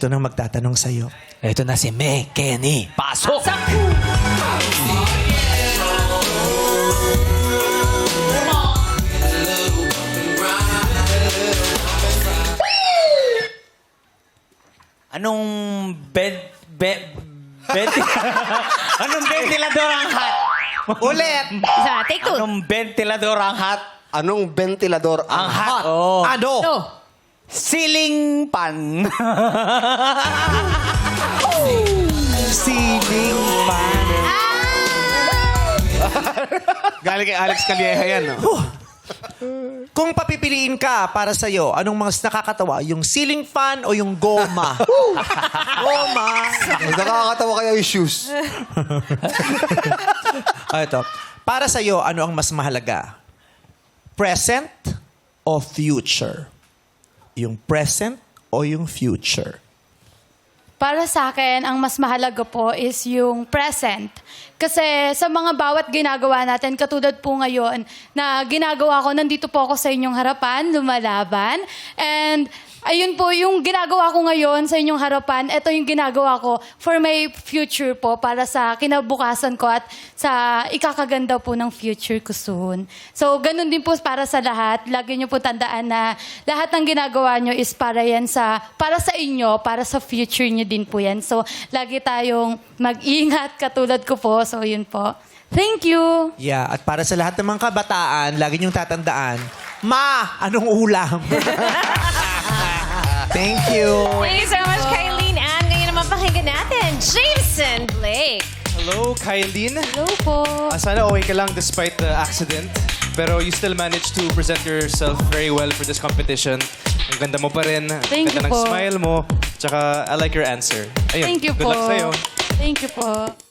Ito nang magtatanong sa'yo. Ito na si May Kenny. Pasok! Anong anong ventilador ang hot? Ulit! Isa, take two. Anong ventilador ang hot? Anong ventilador Ang ang hot. Oh. Ano? No. Ceiling fan. Ceiling fan. Galing kay Alex Calleja yan, no? Kung papipiliin ka para sa'yo, anong mas nakakatawa? Yung ceiling fan o yung goma? Goma. Mas nakakatawa kaya yung shoes. Ito. Para sa'yo, ano ang mas mahalaga? Present o future? Yung present o yung future? Para sa akin, ang mas mahalaga po is yung present. Kasi sa mga bawat ginagawa natin, katulad po ngayon, na ginagawa ko, nandito po ako sa inyong harapan, lumalaban. And ayun po, yung ginagawa ko ngayon sa inyong harapan, ito yung ginagawa ko for my future po, para sa kinabukasan ko at sa ikakaganda po ng future ko soon. So, ganun din po para sa lahat. Lagi niyo po tandaan na lahat ng ginagawa niyo is para yan para sa inyo, para sa future niyo din po yan. So, lagi tayong mag-ingat katulad ko po. So, yun po. Thank you! Yeah, at para sa lahat ng mga kabataan, lagi niyong tatandaan, Ma, anong ulam? Thank you. Thank you so much, Kylene. And ngayon naman pakinggan natin, Jameson Blake. Hello, Kylene. Hello po. Sana okay ka lang despite the accident. Pero you still managed to present yourself very well for this competition. Ang ganda mo pa rin. Thank Ang ganda you ng po. smile mo. Tsaka I like your answer. Ayun, Thank you good po. luck sa'yo. Thank you po.